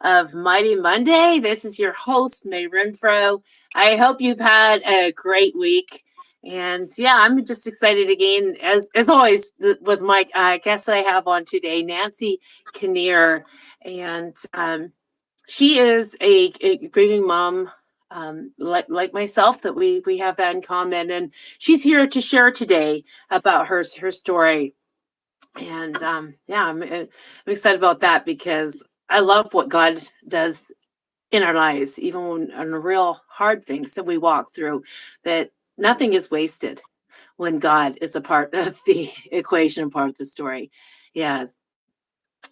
of Mighty Monday. This is your host, Mae Renfroe. I hope you've had a great week. And yeah, I'm just excited again, as always, with my guest that I have on today, Nancy Kinnear. And she is a grieving mom, like myself, that we have that in common. And she's here to share today about her story. And yeah, I'm excited about that because I love what God does in our lives, even when on the real hard things that we walk through, that nothing is wasted when God is a part of the equation, part of the story. Yes.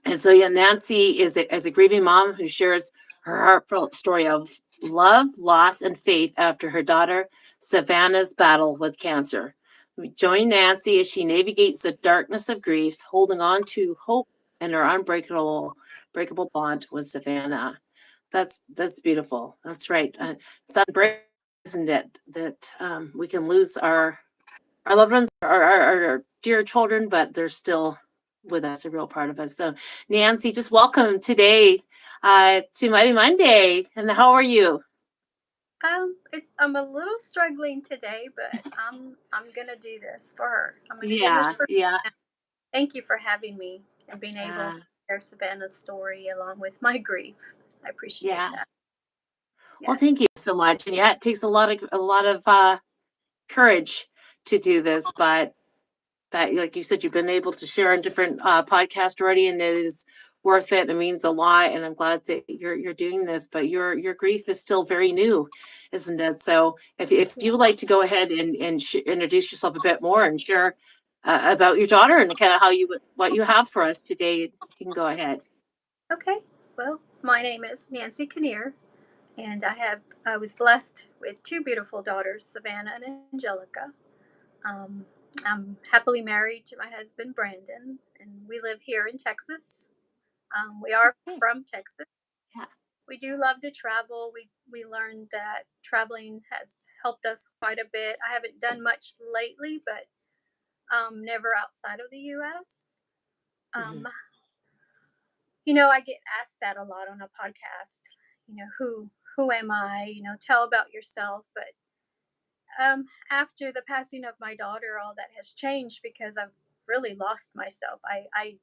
And so, yeah, Nancy is a grieving mom who shares her heartfelt story of love, loss, and faith after her daughter Savanah's battle with cancer. We join Nancy as she navigates the darkness of grief, holding on to hope and her breakable bond with Savanah. That's beautiful. That's right. It's unbreakable, isn't it? That we can lose our loved ones, our dear children, but they're still with us, a real part of us. So, Nancy, just welcome today to Mighty Monday. And how are you? I'm a little struggling today, but I'm gonna do this for her. I'm gonna do this Yeah, for. yeah, Thank you for having me and being able yeah, to share Savannah's story along with my grief. I appreciate yeah. that. Well, Yes. thank you so much. And yeah, it takes a lot of courage to do this, but that, like you said, you've been able to share on different podcasts already, and it is worth it. It means a lot, and I'm glad that you're doing this. But your grief is still very new, isn't it? So if you would like to go ahead and introduce yourself a bit more and share about your daughter and kind of what you have for us today, you can go ahead. Okay. Well, my name is Nancy Kinnear, and I was blessed with two beautiful daughters, Savannah and Angelica. Um, I'm happily married to my husband Brandon, and we live here in Texas. We are Okay. from Texas. Yeah. We do love to travel. We learned that traveling has helped us quite a bit. I haven't done much lately, but never outside of the U.S. Hmm. Um, I get asked that a lot on a podcast. Who am I? Tell about yourself. But after the passing of my daughter, all that has changed because I've really lost myself. I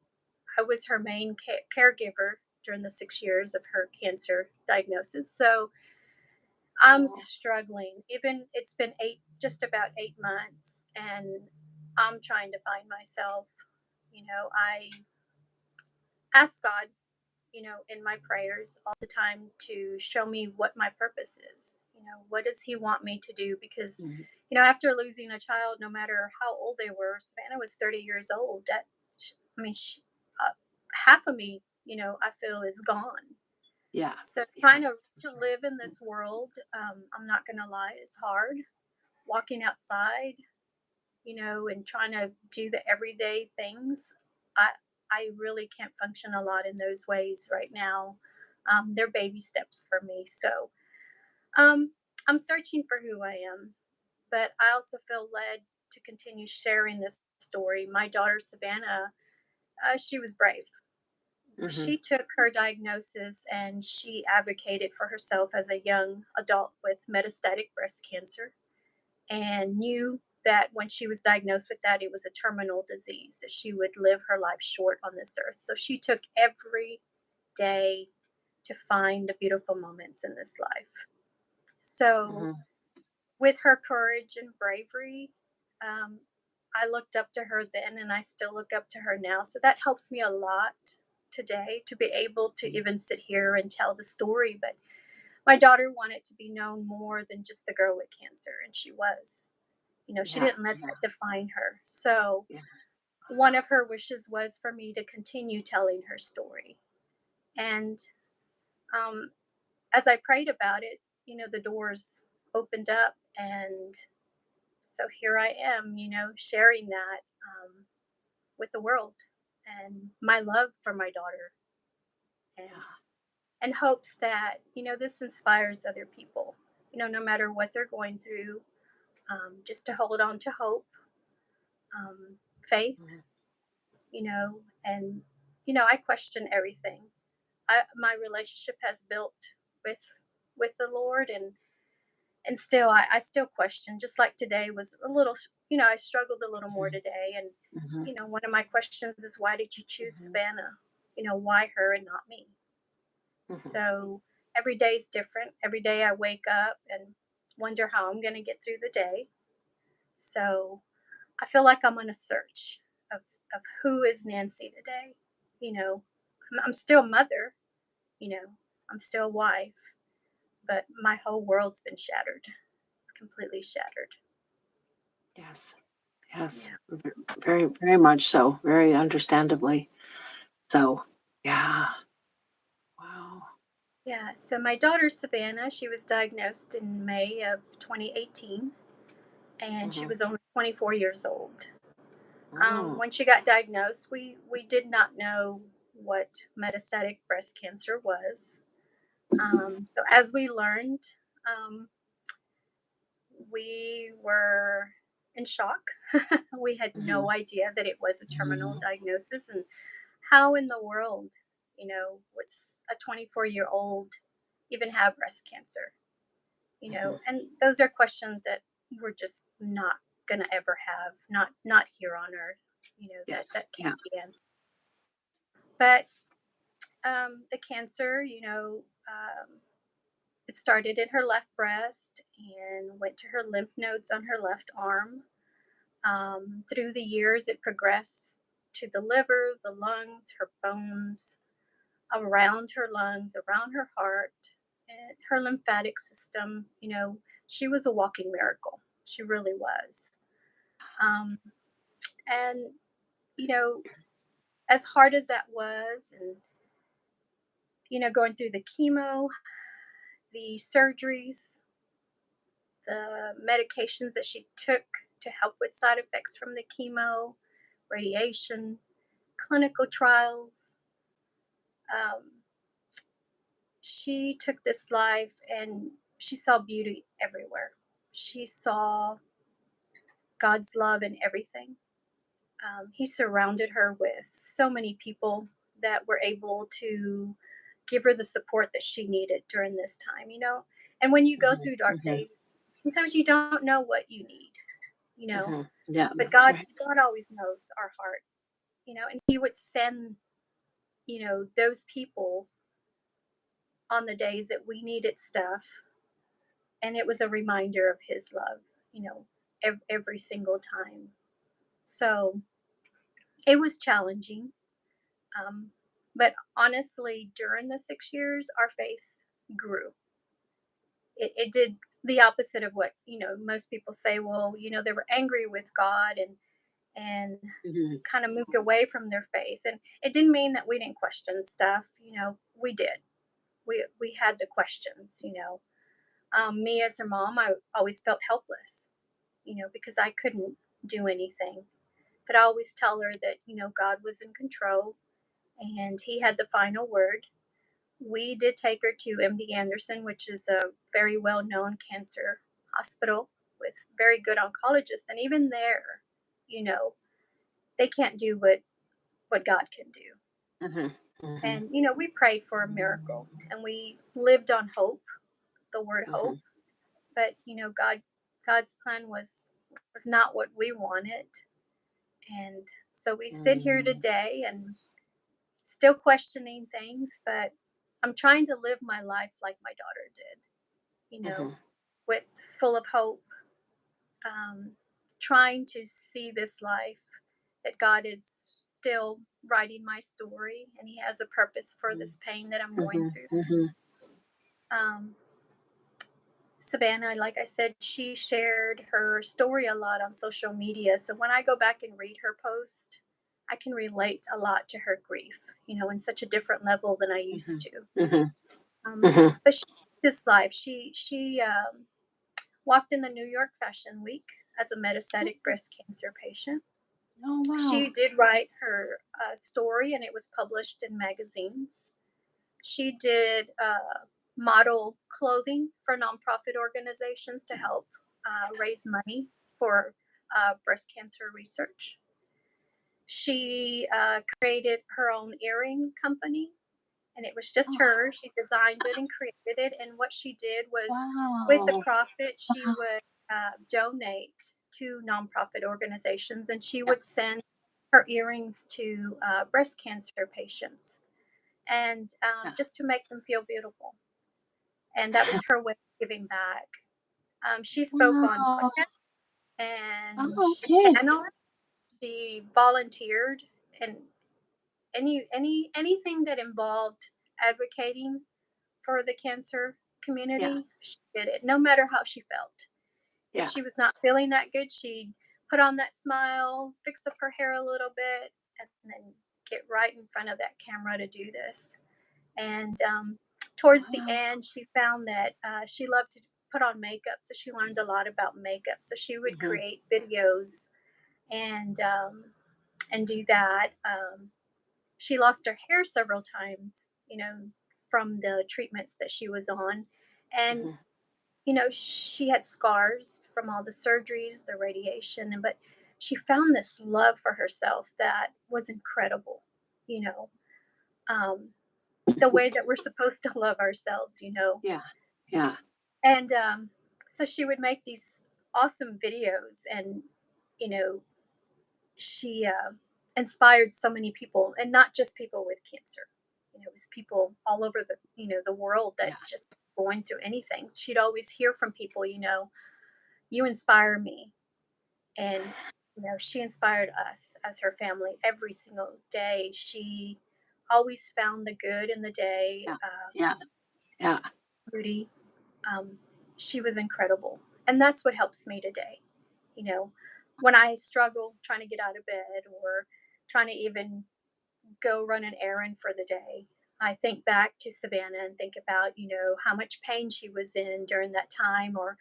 was her main caregiver during the 6 years of her cancer diagnosis. So I'm Oh, struggling. Even it's been just about 8 months, and I'm trying to find myself. I ask God, in my prayers all the time to show me what my purpose is. What does He want me to do? Because, mhm. after losing a child, no matter how old they were, Savannah was 30 years old. I mean, half of me, I feel is gone. So Yes. Yeah. trying to live in this world, I'm not going to lie, is hard. Walking outside, and trying to do the everyday things, I I really can't function a lot in those ways right now. They're baby steps for me. So um, I'm searching for who I am, but I also feel led to continue sharing this story. My daughter Savannah, she was brave. Hmm. She took her diagnosis and she advocated for herself as a young adult with metastatic breast cancer, and knew that when she was diagnosed with that, it was a terminal disease, that she would live her life short on this earth. So she took every day to find the beautiful moments in this life. So, Hmm. with her courage and bravery, um, I looked up to her then, and I still look up to her now. So that helps me a lot today to be able to even sit here and tell the story. But my daughter wanted to be known more than just the girl with cancer, and she was. She Yeah. didn't let Yeah. that define her. So Yeah. one of her wishes was for me to continue telling her story. And um, as I prayed about it, the doors opened up. And so here I am, sharing that with the world and my love for my daughter, and Yeah. and hopes that, this inspires other people, no matter what they're going through, just to hold on to hope, faith, Mhm. and I question everything. my relationship has built with with the Lord, and still I still question. Just like today was a little, I struggled a little more Mhm. today, and Mhm. one of my questions is, why did you choose Mhm. Savannah? Why her and not me? Mhm. So every day is different. Every day I wake up and wonder how I'm going to get through the day. So I feel like I'm on a search of of who is Nancy today. I'm still a mother. You know, I'm still a wife, but my whole world's been shattered. It's completely shattered. Yes. Yes. Yeah. Very, very much so. Very understandably. So, yeah. Wow. Yeah. So my daughter Savannah, she was diagnosed in May of 2018, and she Mhm. was only 24 years old. Mm. When she got diagnosed, we did not know what metastatic breast cancer was. So as we learned, um, we were in shock. We had Mhm. no idea that it was a terminal Mhm. diagnosis, and how in the world, what's a 24-year-old even have breast cancer? Mhm. And those are questions that we're just not gonna ever have, not here on Earth. Yes. That Yeah. can't be answered. But the cancer, it started in her left breast and went to her lymph nodes on her left arm. Through the years, it progressed to the liver, the lungs, her bones, around her lungs, around her heart, and her lymphatic system. She was a walking miracle. She really was. Um, and, you know, as hard as that was, and, going through the chemo, the surgeries, the medications that she took to help with side effects from the chemo, radiation, clinical trials. Um, she took this life and she saw beauty everywhere. She saw God's love in everything. He surrounded her with so many people that were able to give her the support that she needed during this time. And when you go Mhm. through dark Mhm. days, sometimes you don't know what you need. Mhm. Yeah, But that's God right. God always knows our heart, and He would send, those people on the days that we needed stuff, and it was a reminder of His love, every single time. So it was challenging, um, but honestly, during the 6 years, our faith grew. It did the opposite of what most people say. Well, they were angry with God and Mhm. kind of moved away from their faith. And it didn't mean that we didn't question stuff. We did. We had the questions. Me as a mom, I always felt helpless, because I couldn't do anything. But I always tell her that God was in control and He had the final word. We did take her to MD Anderson, which is a very well known cancer hospital with very good oncologists. And even there, you know, they can't do what God can do. Mhm. Mhm. And, we prayed for a miracle and we lived on hope, the word hope. Mhm. But, God's plan was not what we wanted. And so we sit here Mhm. today and still questioning things, but I'm trying to live my life like my daughter did, you know, Mhm. with full of hope, um, trying to see this life that God is still writing my story and He has a purpose for this pain that I'm going Mhm. through. Mhm. Um, Savannah, like I said, she shared her story a lot on social media. So when I go back and read her post, I can relate a lot to her grief, in such a different level than I used Mhm. to. Mhm. Mhm. But this life, she walked in the New York Fashion Week as a metastatic breast cancer patient. Oh, wow. She did write her story, and it was published in magazines. She did model clothing for nonprofit organizations to help raise money for breast cancer research. She created her own earring company, and it was just Oh, her. She designed it and created it, and what she did was, with the wow. profit, she Wow. would donate to nonprofit organizations, and she Yeah. would send her earrings to breast cancer patients, and Yeah. just to make them feel beautiful. And that was her way of giving back. She spoke on Wow. and Oh, she okay. paneled. She volunteered, and anything that involved advocating for the cancer Yeah. community, she did it, no matter how she felt. If Yeah. she was not feeling that good, she'd put on that smile, fix up her hair a little bit, and then get right in front of that camera to do this. And towards the Wow. end, she found that she loved to put on makeup, so she learned a lot about makeup. So she would Mhm. create videos and do that. She lost her hair several times, from the treatments that she was on, and Mhm. she had scars from all the surgeries, the radiation, but she found this love for herself that was incredible. You know, um, the way that we're supposed to love ourselves. Yeah. Yeah. And so she would make these awesome videos, and you know, she inspired so many people, and not just people with cancer. It was people all over the world that Yeah. just going through anything. She'd always hear from people, you inspire me, and she inspired us as her family every single day. She always found the good in the day. Yeah. Yeah. Yeah. Beauty. Um, she was incredible. And that's what helps me today. You know, when I struggle trying to get out of bed or trying to even go run an errand for the day, I think back to Savannah and think about, how much pain she was in during that time, or,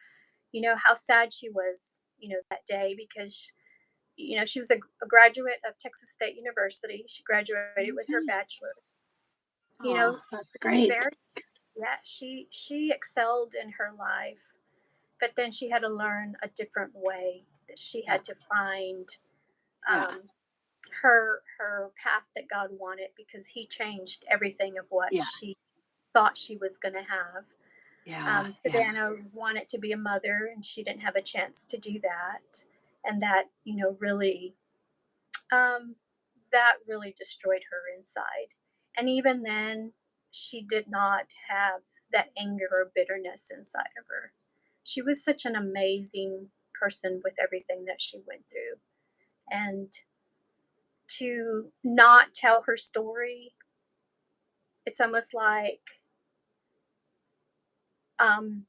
how sad she was, that day because, she was a graduate of Texas State University. She graduated with her Okay. bachelor's. You know, Oh, that's great. very, yeah, she excelled in her life, but then she had to learn a different way, that she Yeah. had to find Yeah. um, her path that God wanted, because He changed everything of what Yeah. she thought she was going to have. Yeah. Yeah. Savannah wanted to be a mother, and she didn't have a chance to do that, and that really um, that really destroyed her inside. And even then, she did not have that anger or bitterness inside of her. She was such an amazing person with everything that she went through. And to not tell her story, it's almost like um,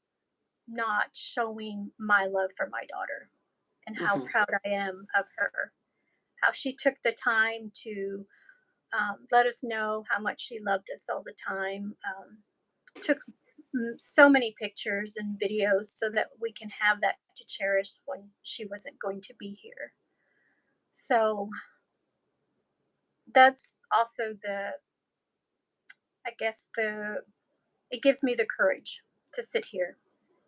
not showing my love for my daughter and how Mhm. proud I am of her. How she took the time to let us know how much she loved us all the time. Took so many pictures and videos so that we can have that to cherish when she wasn't going to be here. So that's also I guess it gives me the courage to sit here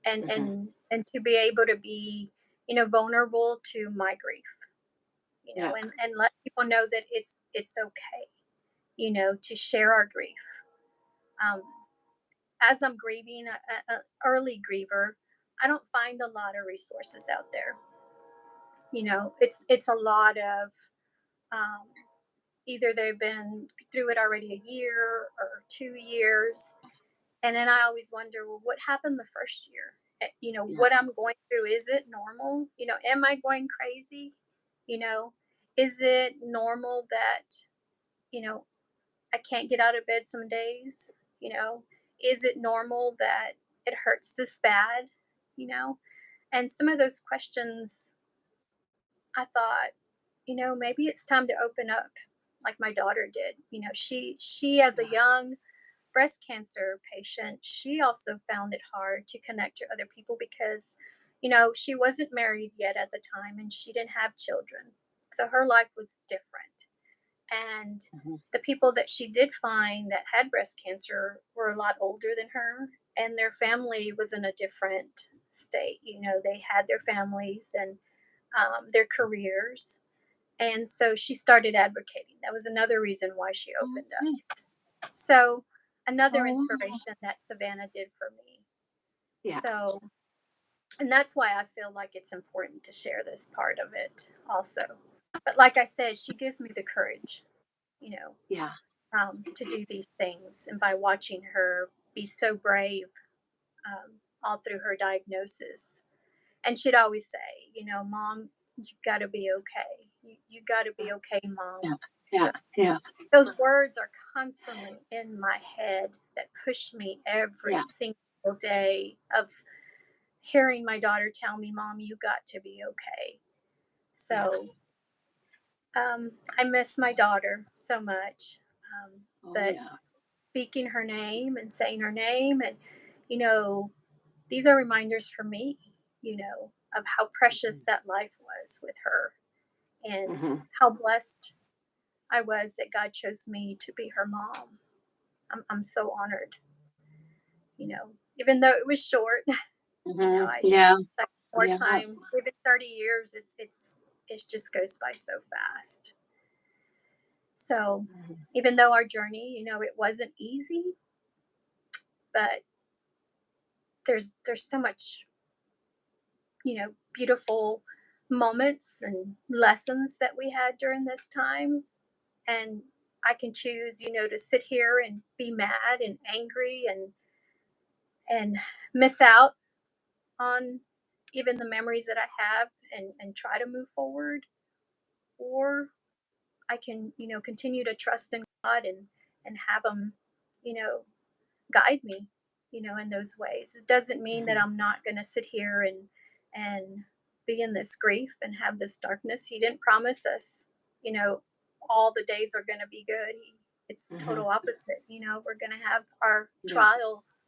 and Mhm. and to be able to be vulnerable to my grief, Yeah. and let people know that it's okay, to share our grief. Um, as I'm grieving, a early griever, I don't find a lot of resources out there. It's a lot of um, either they've been through it already a year or 2 years, and then I always wonder, well, what happened the first year? Yeah. What I'm going through, is it normal? Am I going crazy? You know, is it normal that you know I can't get out of bed some days? You know, is it normal that it hurts this bad? You know, and some of those questions, I thought, maybe it's time to open up, like my daughter did. She as a Yeah. young breast cancer patient, she also found it hard to connect to other people because, she wasn't married yet at the time, and she didn't have children. So her life was different. And Mhm. the people that she did find that had breast cancer were a lot older than her, and their family was in a different state. They had their families and their careers. And so she started advocating. That was another reason why she opened up. Okay. So another Oh, wow. inspiration that Savannah did for me. Yeah, So, and that's why I feel like it's important to share this part of it also. But like I said, she gives me the courage, you know, yeah, to do these things. And by watching her be so brave all through her diagnosis, and she'd always say, Mom, you got to be okay. You got to be okay, Mom. yeah, So yeah, yeah, those words are constantly in my head that push me every yeah, single day of hearing my daughter tell me, Mom, you got to be okay. yeah. So I miss my daughter so much. Oh, But yeah. speaking her name and saying her name, and, you know, these are reminders for me, of how precious that life was with her and Mhm, how blessed I was that God chose me to be her mom. I'm so honored, even though it was short. mhm. I should Yeah, have more yeah. time. Even 30 years, it just goes by so fast. So, Mhm, even though our journey, it wasn't easy, but there's so much, beautiful moments and lessons that we had during this time. And I can choose, to sit here and be mad and angry and miss out on even the memories that I have and try to move forward, or I can, continue to trust in God and have him, you know, guide me, in those ways. It doesn't mean that mhm, I'm not going to sit here and be in this grief and have this darkness. He didn't promise us, you know, all the days are going to be good. It's mhm. total opposite. We're going to have our Yeah, trials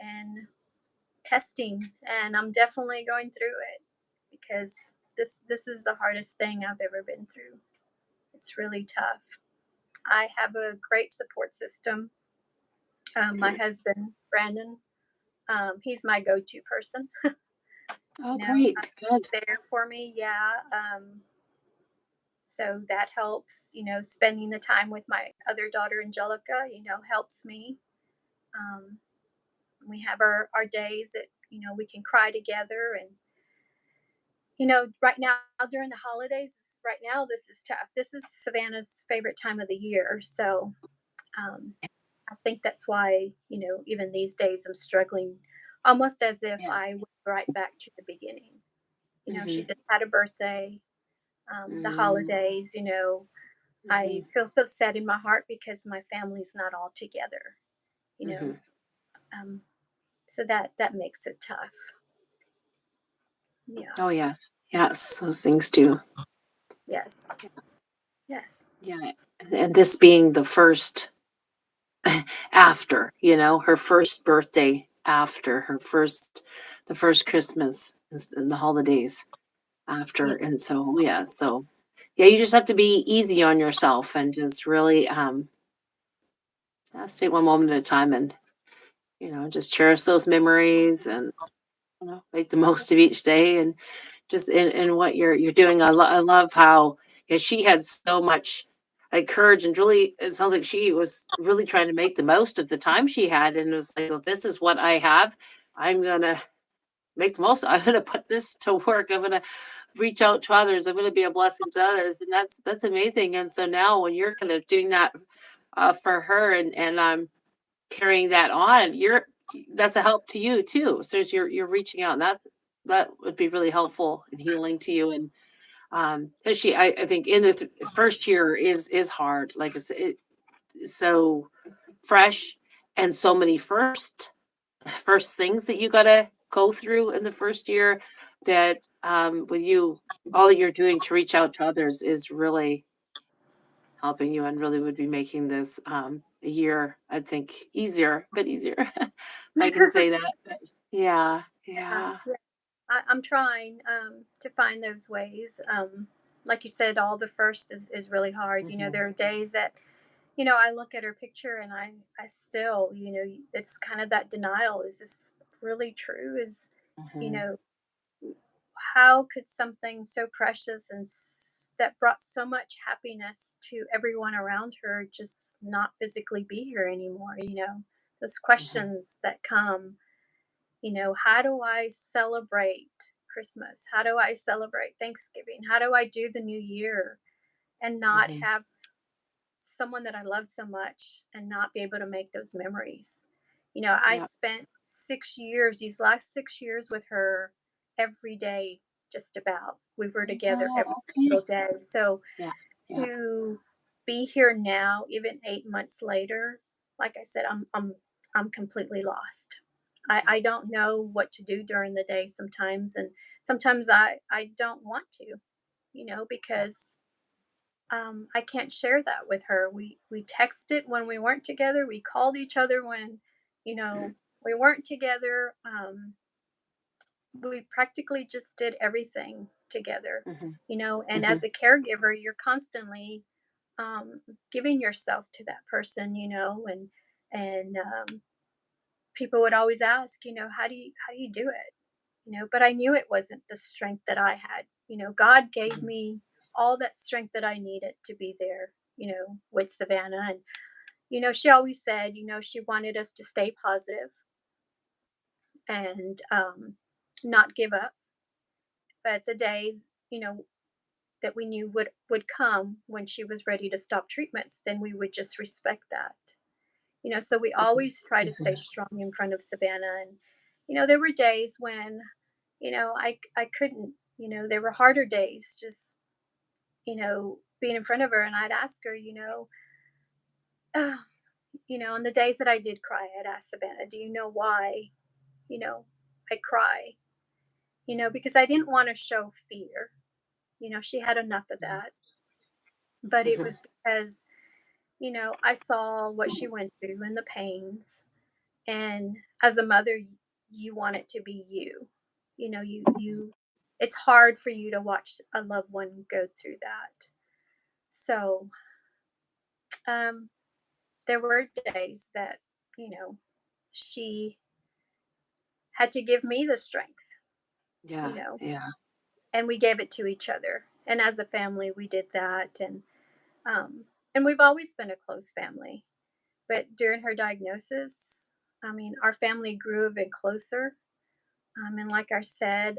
and testing, and I'm definitely going through it because this is the hardest thing I've ever been through. It's really tough. I have a great support system. My good. husband, Brandon, he's my go-to person. Oh, Uh, great, good. there for me, yeah. So that helps. Spending the time with my other daughter, Angelica, helps me. Um, we have our days that we can cry together, and right now during the holidays, right now this is tough. This is Savannah's favorite time of the year, so um, I think that's why, even these days I'm struggling almost as if Yeah. I went right back to the beginning. She Mhm, just had a birthday, the mm, holidays, I mhm, feel so sad in my heart because my family's not all together, you know. mhm. Um, so that makes it tough. Yeah. Oh, yeah. Yes, those things do. Yes. Yes. Yeah, and this being the first after, her first birthday after her first the first Christmas and the holidays after, Yeah. and so, yeah, so, yeah, you just have to be easy on yourself and just really, just take one moment at a time and, just cherish those memories and, make the most of each day and just in what you're doing. I love how, yeah, she had so much, like, courage and really it sounds like she was really trying to make the most of the time she had and was like, "Well, this is what I have. I'm gonna make the most. I'm gonna put this to work. I'm gonna reach out to others. I'm gonna be a blessing to others." And that's amazing. And so now when you're kind of doing that, for her and carrying that on, that's a help to you too. So as you're reaching out, and that would be really helpful and healing to you. And 'cause I think in the first year is hard. Like I said, it's so fresh and so many first things that you gotta go through in the first year that with you all that you're doing to reach out to others is really helping you and really would be making this a year, I think, easier, a bit easier. If I can say that. But yeah, yeah. Yeah. I'm trying to find those ways. Like you said, all the first is really hard. Hmm. There are days that, I look at her picture and I still, it's kind of that denial. Is this really true? You Hmm. know, how could something so precious and that brought so much happiness to everyone around her just not physically be here anymore, those Mhm. questions that come, how do I celebrate Christmas? How do I celebrate Thanksgiving? How do I do the new year and not Mhm. have someone that I love so much and not be able to make those memories? I Yeah. spent 6 years, these last 6 years with her every day, just about. We were together Oh, every okay. single day. So Yeah. Yeah. to be here now, even 8 months later, like I said, I'm completely lost. I don't know what to do during the day sometimes, and sometimes I don't want to, Yeah. because I can't share that with her. We texted when we weren't together. We called each other when, we weren't together. We practically just did everything together, Mhm. and as Mhm. a caregiver, you're constantly um, giving yourself to that person, and people would always ask, how do you do it, but I knew it wasn't the strength that I had. God gave Mhm. me all that strength that I needed to be there, with Savannah, and she always said, she wanted us to stay positive and not give up. But the day, you know, that we knew would come when she was ready to stop treatments, then we would just respect that. So we Mhm. always try to stay Mhm. strong in front of Savannah. And there were days when, I couldn't. There were harder days, just being in front of her, and I'd ask her, uh, on the days that I did cry, I'd ask Savannah, "Do you know why? You know, I cry." Because I didn't want to show fear. She had enough of Mhm. that, but it Mhm. was because I saw what she went through and the pains. And as a mother, you want it to be you. It's hard for you to watch a loved one go through that. So, um, there were days that, you know, she had to give me the strength, you Yeah. know, Yeah. and we gave it to each other. And as a family, we did that. Um, and we've always been a close family. But during her diagnosis, I mean, our family grew a bit closer. And like I said,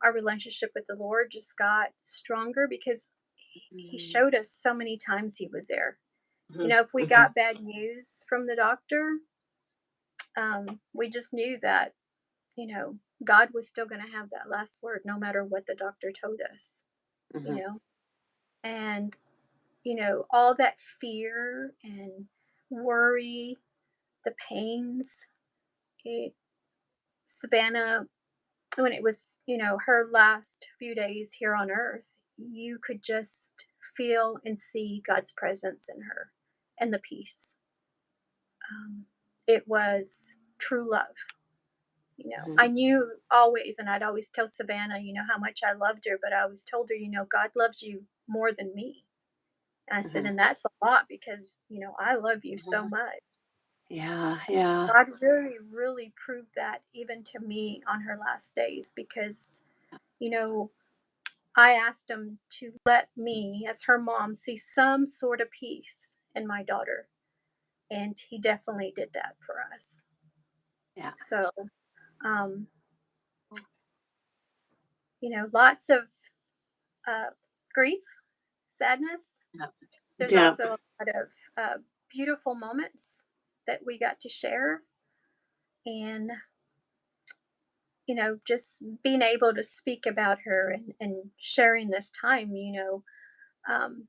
our relationship with the Lord just got stronger because He Mhm. showed us so many times He was there. Mhm. If we Mhm. got bad news from the doctor, we just knew that, God was still going to have that last word no matter what the doctor told us, you Mhm. know? And, all that fear and worry, the pains, it, Savannah, when it was, her last few days here on earth, you could just feel and see God's presence in her and the peace. Um, it was true love. I Mhm. knew always, and I'd always tell Savannah, how much I loved her, but I always told her, God loves you more than me. And I said, Mhm. and that's a lot because, I love you so Mhm. much. Yeah. Yeah. God really, really proved that even to me on her last days because, you know, I asked him to let me, as her mom, see some sort of peace in my daughter. And he definitely did that for us. Yeah. So, um, lots of uh, grief, sadness. Yeah. There's Yeah. also a lot of beautiful moments that we got to share. And, just being able to speak about her and sharing this time, um,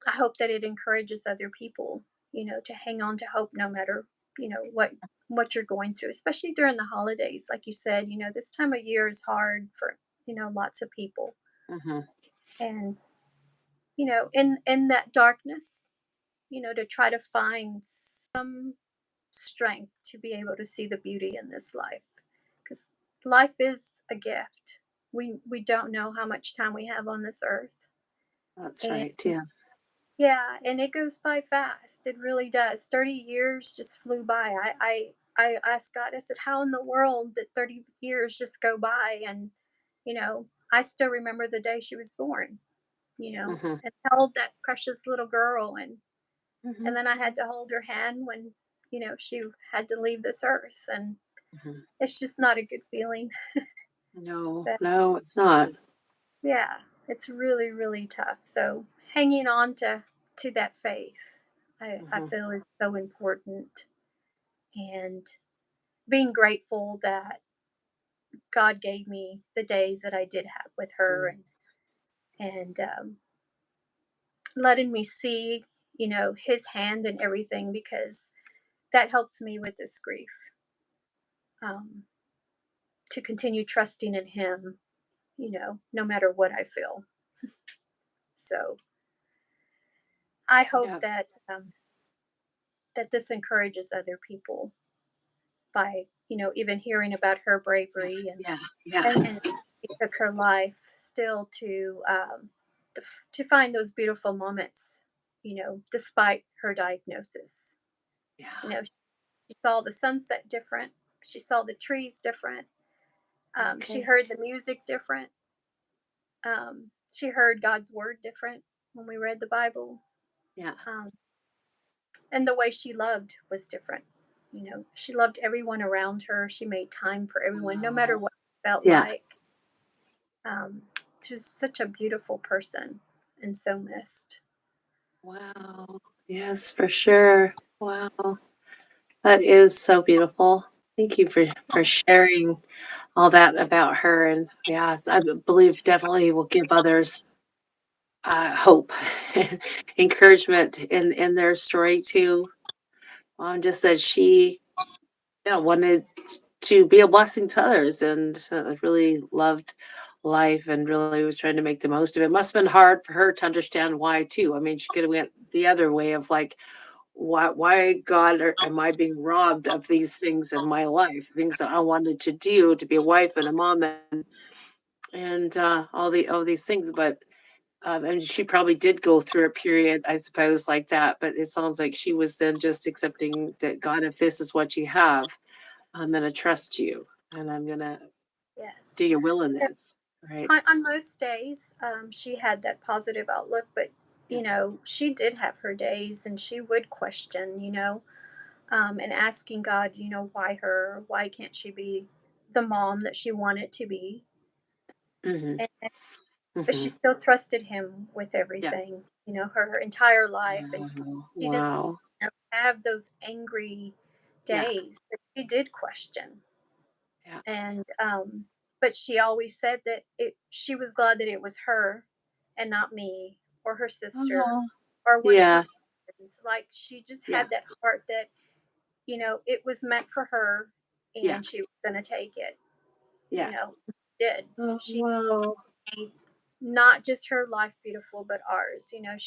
I hope that it encourages other people, to hang on to hope no matter, what you're going through, especially during the holidays. Like you said, this time of year is hard for, lots of people. Mhm. And, in that darkness, to try to find some strength to be able to see the beauty in this life. Because life is a gift. We don't know how much time we have on this earth. That's And right. Yeah. yeah, and it goes by fast. It really does. 30 years just flew by. I asked God, I said, how in the world did 30 years just go by? And, I still remember the day she was born. Mhm. and held that precious little girl, and Mhm. then I had to hold her hand when, she had to leave this earth, and Mhm. it's just not a good feeling. No, But no, it's not. yeah, it's really, really tough. So hanging on to that faith, I Mhm. feel is so important, and being grateful that God gave me the days that I did have with her, Mm. and letting me see, His hand in everything, because that helps me with this grief, um, to continue trusting in Him, no matter what I feel. So I hope Yeah. that this encourages other people by, even hearing about her Yeah. bravery, and Yeah. Yeah. and it took her life still to find those beautiful moments, despite her diagnosis. Yeah. She saw the sunset different. She saw the trees different. She Okay. heard the music different. She heard God's word different when we read the Bible. Yeah. Um, and the way she loved was different. She loved everyone around her. She made time for everyone, no matter Wow. what it felt Yeah. like. Um, she was such a beautiful person and so missed. Wow. Yes, for sure. Wow. That is so beautiful. Thank you for sharing all that about her. And yes, I believe definitely will give others hope and encouragement in their story too. Just that she, yeah, wanted to be a blessing to others and really loved life and really was trying to make the most of it. Must have been hard for her to understand why too. I mean, she could have went the other way of like, why God am I being robbed of these things in my life, things that I wanted to do, to be a wife and a mom and all these things. But and she probably did go through a period, I suppose, like that. But it sounds like she was then just accepting that God, if this is what you have, I'm gonna trust you and I'm gonna do Yes. your will in this. Right. On most days, she had that positive outlook, but Yeah. she did have her days, and she would question, and asking God, why her? Why can't she be the mom that she wanted to be? Hmm. And, but she Hmm. still trusted Him with Yeah. everything, her entire life, and Wow. she didn't Wow. have those angry Yeah. days that she did question. Yeah. And but she always said that she was glad that it was her and not me or her sister Oh. or one of her Yeah. friends. Like, she just Yeah. had that heart that, it was meant for her, Yeah. and she was going to take it. Yeah. She did. Oh, She wow. made not just her life beautiful, but ours. Yeah.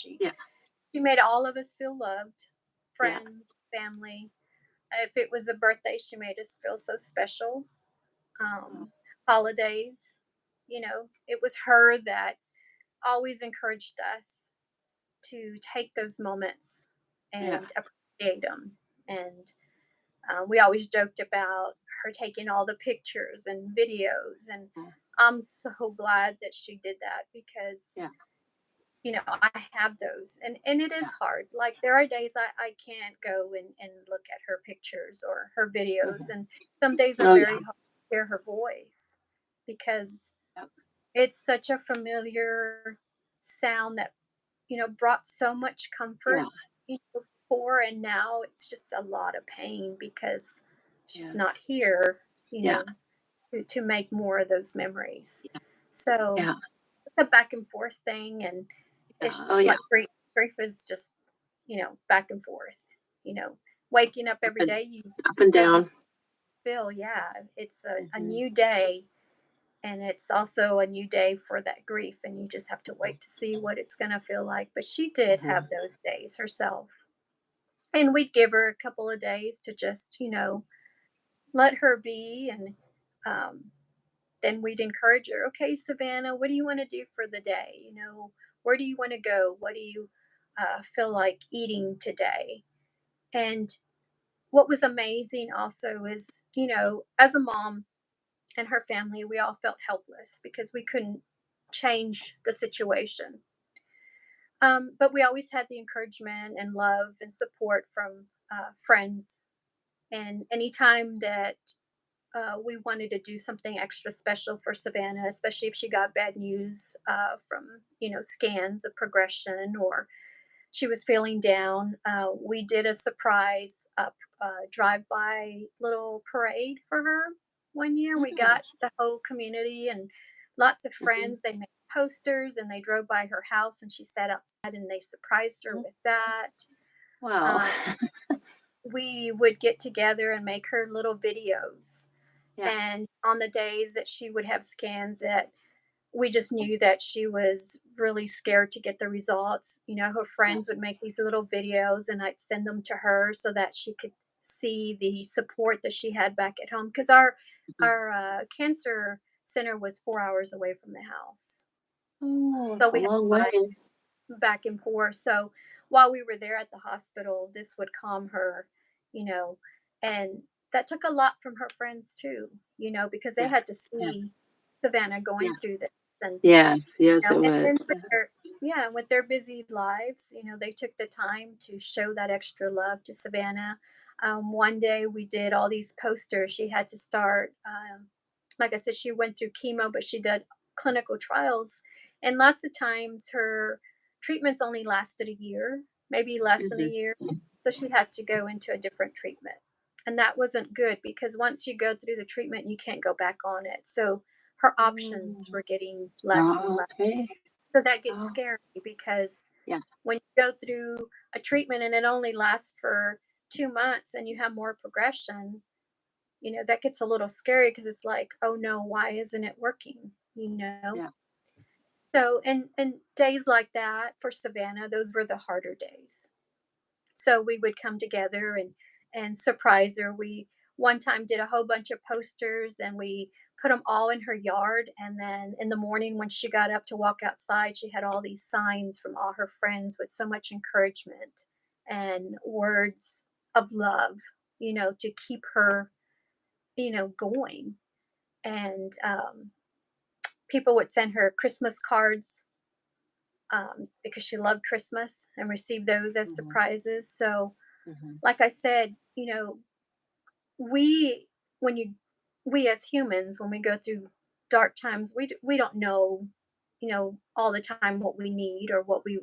She made all of us feel loved, Yeah. friends, family. If it was a birthday, she made us feel so special. Oh, um, Holidays. It was her that always encouraged us to take those moments yeah. and appreciate them. And we always joked about her taking all the pictures and videos. And Yeah. I'm so glad that she did that, because Yeah. I have those, and it Yeah. is hard. Like, there are days I can't go and look at her pictures or her videos, Mhm. and some days I'm Oh, yeah. very hard to hear her voice, because Yep. it's such a familiar sound that, brought so much Yeah. comfort, before, and now it's just a lot of pain because she's Yes. not here, Yeah. to make more of those memories. Yeah. So Yeah. it's a back and forth thing, and Yeah. it's Oh, yeah. like grief is just, back and forth. You know, Waking up Up every and day, you up and have this down. feel, yeah, it's a Mhm. new day, and it's also a new day for that grief, and you just have to Mhm. wait to see what it's going to feel like. But she did have Mhm. those days herself, and we'd give her a couple of days to just, let her be, and um, then we'd encourage her. Okay, Savannah, what do you want to do for the day? Where do you want to go? What do you feel like eating today? And what was amazing also is, as a mom and her family, we all felt helpless because we couldn't change the situation. But we always had the encouragement and love and support from friends. And anytime that we wanted to do something extra special for Savannah, especially if she got bad news from, scans of progression, or she was feeling down, we did a surprise drive-by little parade for her one year. We Mm, got the whole community and lots of mhm. friends. They made posters and they drove by her house and she sat outside and they surprised her Mm. with that. Wow. Um, we would get together and make her little videos. Yeah. And on the days that she would have scans that we just knew that she was really scared to get the results, her Yeah. friends would make these little videos and I'd send them to her so that she could see the support that she had back at home, because our Mhm. our cancer center was 4 hours away from the house, Oh, so it's a we had long to way. drive back and forth. So while we were there at the hospital, this would calm her, you know, and that took a lot from her friends too, because they Yeah. had to Yeah. see Savannah Yeah. going through this. And Yes. Yes, it and would. then with their yeah, with their busy lives, they took the time to show that extra love to Savannah. One day we did all these posters. She had to start, like I said, she went through chemo, but she did clinical trials, and lots of times her treatments only lasted a year, maybe less than a Mhm. year. So she had to go into a different treatment. And that wasn't good because once you go through the treatment, you can't go back on it. So her options Mm. were getting less and Oh, less. okay. So that gets Oh, scary because yeah. when you go through a treatment and it only lasts for 2 months and you have more progression, that gets a little scary because it's like, oh no, why isn't it working? Yeah. So, and days like that for Savannah, those were the harder days. So we would come together and surprise her. We one time did a whole bunch of posters and we put them all in her yard, and then in the morning when she got up to walk outside, she had all these signs from all her friends with so much encouragement and words of love, to keep her, going. And people would send her Christmas cards, because she loved Christmas, and receive those as Mhm. surprises. So Mhm. like I said, we when you we as humans, when we go through dark times, we don't know, all the time what we need or what we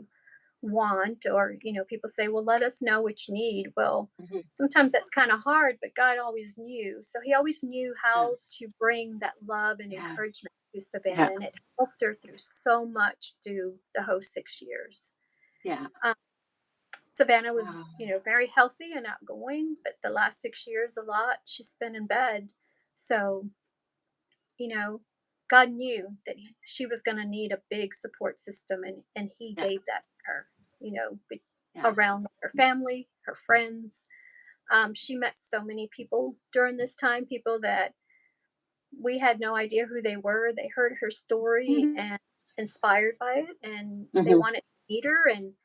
want, or people say, well, let us know what you need. Well, Mhm. sometimes that's kind of hard, but God always knew, so he always knew Yeah. how to bring that love and Yeah. encouragement to Yeah. Savannah, and it helped her through so much through the whole 6 years. Yeah. um, Savannah Wow. was, very healthy and outgoing, but the last 6 years, a lot she spent in bed. So, you know, God knew that she was going to need a big support system, and He Yeah. gave that to her, Yeah. around her family, her friends. She met so many people during this time, people that we had no idea who they were. They heard her story Mhm. and inspired by it, and they Mhm. wanted to meet her. And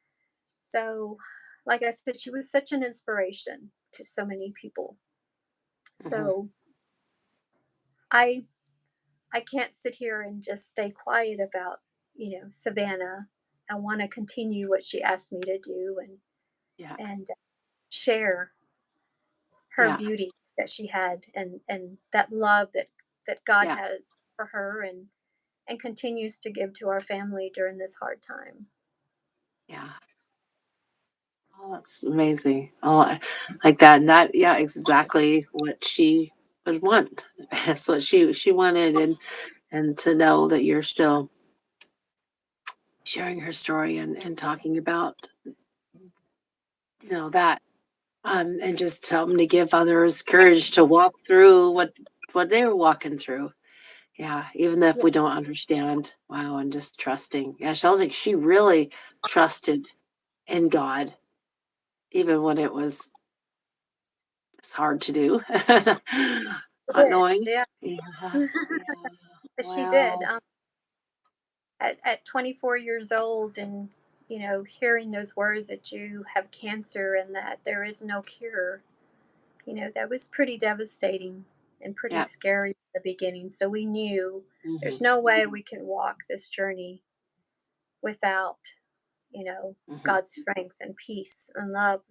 so, like I said, she was such an inspiration to so many people. Mhm. So I I can't sit here and just stay quiet about, Savannah. I want to continue what she asked me to do, Yeah. and share her Yeah. beauty that she had, and that love that God Yeah. had for her, and continues to give to our family during this hard time. Yeah. Oh, that's amazing. Oh, I like that. And that, yeah, exactly what she would want. That's what she wanted, and to know that you're still sharing her story and talking about that and just helping to give others courage to walk through what they were walking through. Yeah, even if we don't Yes. understand. Wow, and just trusting. Yeah, sounds like she really trusted in God, even when it's hard to do. She Not did. knowing. Yeah. Yeah, yeah. She did. Wow. At 24 years old, and hearing those words that you have cancer and that there is no cure, that was pretty devastating and pretty Yeah. scary at the beginning. So we knew there's Mhm. no way we can walk this journey without, Mhm. God's strength and peace and love,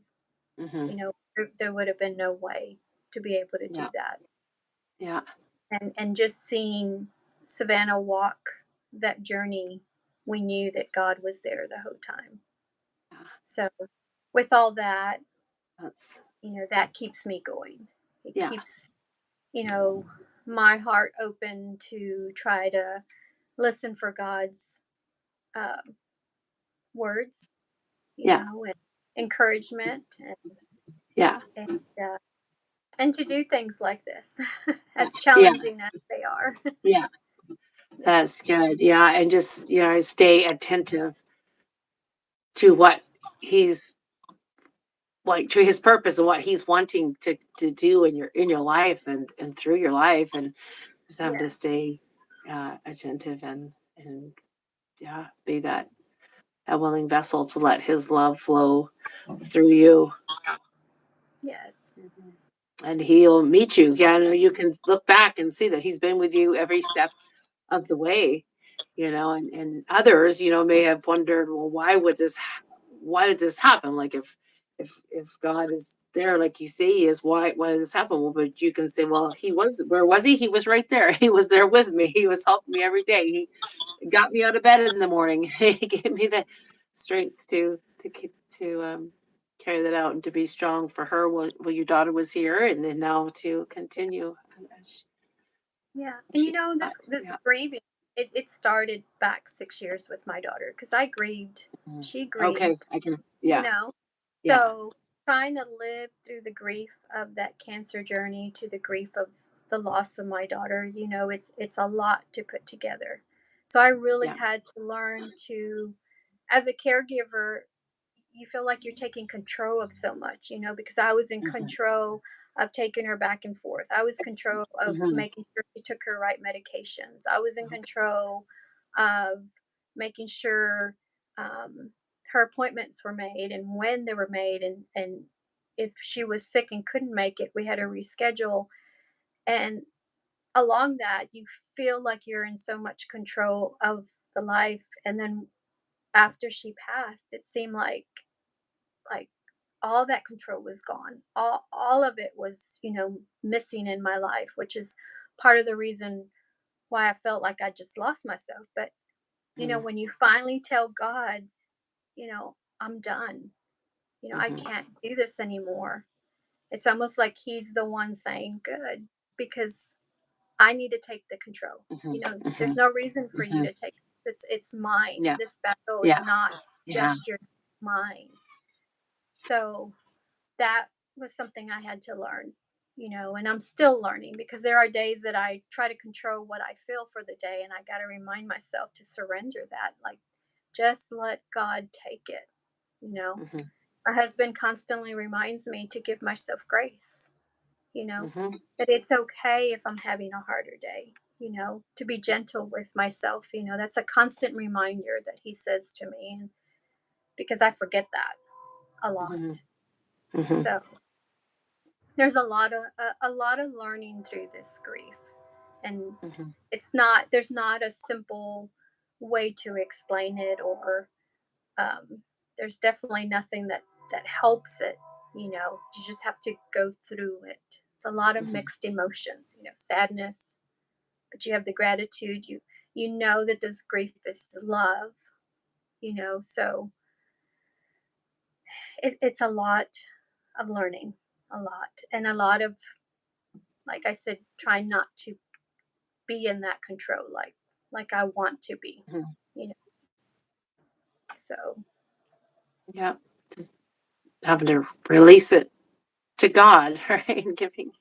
Mhm. there would have been no way to be able to do Yeah. that. Yeah. And just seeing Savannah walk that journey, we knew that God was there the whole time. Yeah. So with all that, That's that keeps me going. It yeah. keeps, you know, my heart open to try to listen for God's um, words, Yeah. and encouragement, Yeah. and uh, and to do things like this, Yeah. as Yes. challenging as they are. Yeah. That's good. Yeah, and just, stay attentive to what he's like, to his purpose and what he's wanting to do in your life and through your life, and them to Yes, stay attentive and yeah, be that a willing vessel to let his love flow through you. yes, Mhm. And he'll meet you. Yeah, I know you can look back and see that he's been with you every step of the way, and others, may have wondered, well, why did this happen? Like if God is there, like you say he is, why did this happen? Well, but you can say, well, where was he? He was right there. He was there with me. He was helping me every day. He got me out of bed in the morning. He gave me the strength to keep to carry that out and to be strong for her while your daughter was here, and then now to continue. yeah. And She, this yeah. grieving, it started back 6 years with my daughter because I grieved, Mhm. she Okay, grieved, I can, you yeah, know. yeah, So trying to live through the grief of that cancer journey to the grief of the loss of my daughter, it's a lot to put together. So I really yeah, had to learn to, as a caregiver, you feel like you're taking control of so much, because I was in mhm, control of taking her back and forth. I was control of mhm, making sure she took her right medications. I was in control of making sure um, her appointments were made and when they were made, and if she was sick and couldn't make it, we had to reschedule. And along that, you feel like you're in so much control of the life. And then after she passed, it seemed like all that control was gone. All of it was, missing in my life, which is part of the reason why I felt like I just lost myself. But mhm, when you finally tell God, I'm done. I mhm, can't do this anymore. It's almost like he's the one saying, "Good," because I need to take the control. mhm, There's mhm, no reason for you mhm. to take. It's mine. Yeah, This battle is yeah, not yeah, just yours, mine. So that was something I had to learn, and I'm still learning because there are days that I try to control what I feel for the day, and I got to remind myself to surrender that. Like, just let God take it, you know. mhm, My husband constantly reminds me to give myself grace, mhm, that it's okay if I'm having a harder day, to be gentle with myself. That's a constant reminder that he says to me, and because I forget that a mhm, lot. mhm, So there's a lot of learning through this grief, and mhm, there's not a simple way to explain it, or there's definitely nothing that helps it. You just have to go through it. It's a lot of mhm, mixed emotions, sadness, but you have the gratitude. You know that this grief is love, so it's a lot of learning, a lot, and a lot of, like I said, trying not to be in that control like I want to be, mhm. you know. So Yeah, just having to release it to God, right? And giving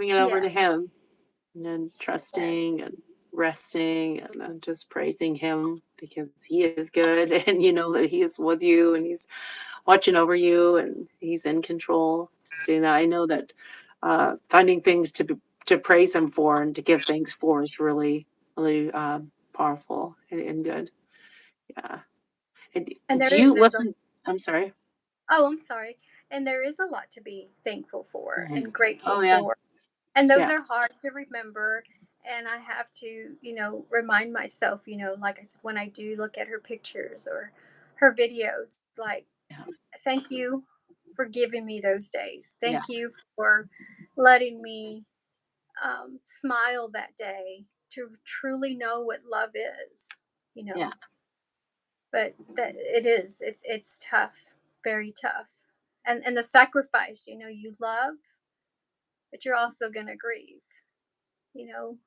it over yeah, to Him, and then yeah, trusting and resting and then just praising Him because He is good and you know that He is with you and He's watching over you and He's in control. Just doing that, I know that finding things to praise Him for and to give thanks for is really really powerful and good. Yeah. and Do there is you there's a listen? I'm sorry. oh, I'm sorry. And there is a lot to be thankful for Mhm. and Oh grateful yeah. for, and those Yeah. are hard to remember. And I have to, remind myself, like I said, when I do look at her pictures, or her videos, like, Yeah. thank you for giving me those days. Yeah. Thank you for letting me smile that day to truly know what love is, you Yeah. know. But that it is, it's tough, very tough. And the sacrifice, you love, but you're also gonna grieve, you know,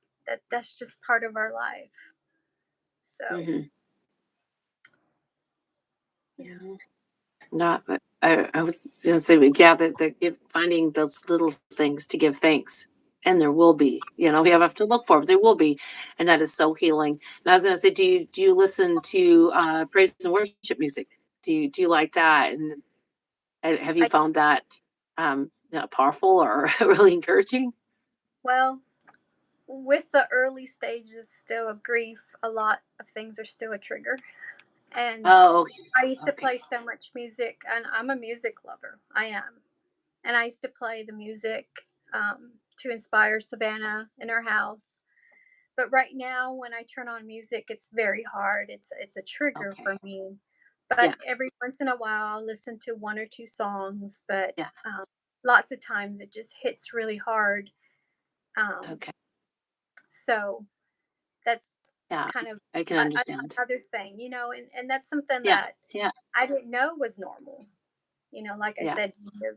that's just part of our life. So Hmm. yeah. No, but I was gonna say, but yeah, finding those little things to give thanks, and there will be, we have to look for, but there will be, and that is so healing. And I was gonna say, do you listen to praise and worship music? Do you like that? And have you I found that powerful or really encouraging? Well, with the early stages still of grief, a lot of things are still a trigger. And Oh, okay. I used to Okay. play so much music, and I'm a music lover. I am. And I used to play the music to inspire Savanah in her house. But right now, when I turn on music, it's very hard. It's a trigger Okay. for me. But Yeah. every once in a while, I'll listen to one or two songs. But Yeah. um, lots of times, it just hits really hard. Um, Okay. so that's Yeah. kind of I can understand. another thing, and that's something Yeah. that Yeah. I didn't know was normal. Like I Yeah. said,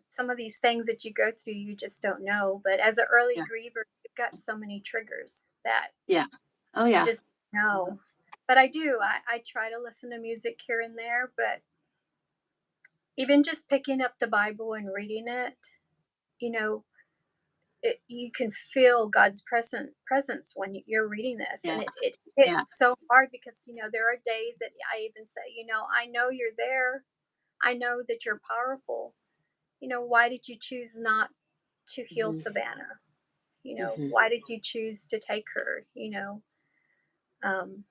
some of these things that you go through, you just don't know. But as an early Yeah. griever, you've got so many triggers that Yeah. Oh you yeah. just know. But I do. I try to listen to music here and there, but even just picking up the Bible and reading it, you know, you can feel God's presence when you're reading this, and Yeah. it Yeah. hits so hard because there are days that I even say, I know you're there, I know that you're powerful. Why did you choose not to heal Mhm. Savannah? Mhm. Why did you choose to take her? Um,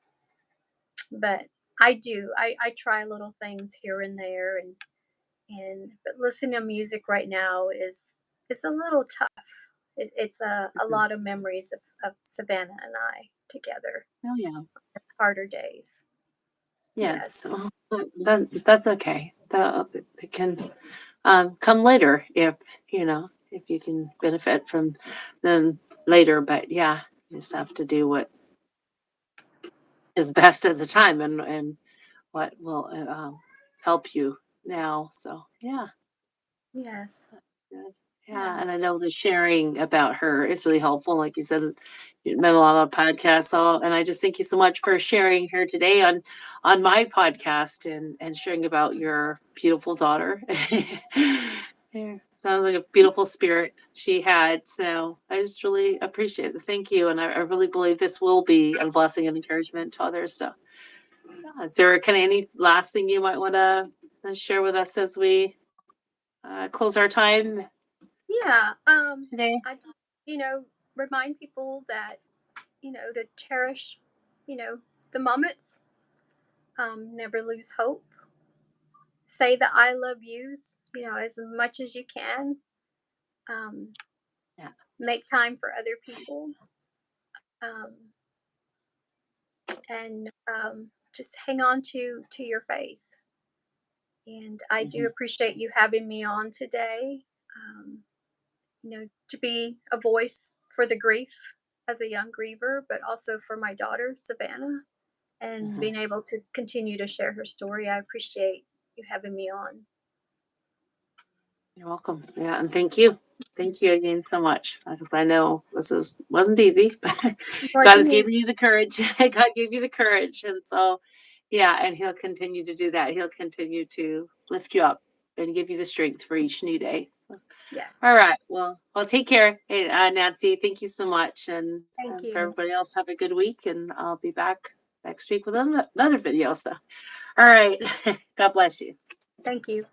but I do. I try little things here and there, and but listening to music right now is it's a little tough. It's a Mhm. lot of memories of Savannah and I together. Oh yeah. Harder days. Yes. Yes. Well, that's okay. That can come later if you can benefit from them later. But yeah, you just have to do what is best at the time and what will help you now. So yeah. Yes. Good. Yeah, Yeah. and I know the sharing about her is really helpful. Like you said, you met a lot of podcasts. So, and I just thank you so much for sharing here today on my podcast and sharing about your beautiful daughter. Yeah, sounds like a beautiful spirit she had. So I just really appreciate it. Thank you, and I really believe this will be a blessing and encouragement to others. So, yeah, is there kind of any last thing you might want to share with us as we close our time Yeah. today? I just, remind people that, to cherish, the moments, never lose hope. Say the I love yous, as much as you can. Um, Yeah. Make time for other people. Um, and just hang on to your faith. And I do Mhm. appreciate you having me on today. Um, to be a voice for the grief as a young griever, but also for my daughter Savannah, and Mhm. being able to continue to share her story. I appreciate you having me on. You're welcome. Yeah, and thank you. Thank you again so much. Because I know wasn't easy, but It God has wasn't easy. given you the courage. God gave you the courage. And so yeah, and he'll continue to do that. He'll continue to lift you up and give you the strength for each new day. So, Yes. all right. Well, take care. Hey, Nancy, thank you so much. Thank For you. everybody else, have a good week. And I'll be back next week with another video. So, all right. God bless you. Thank you.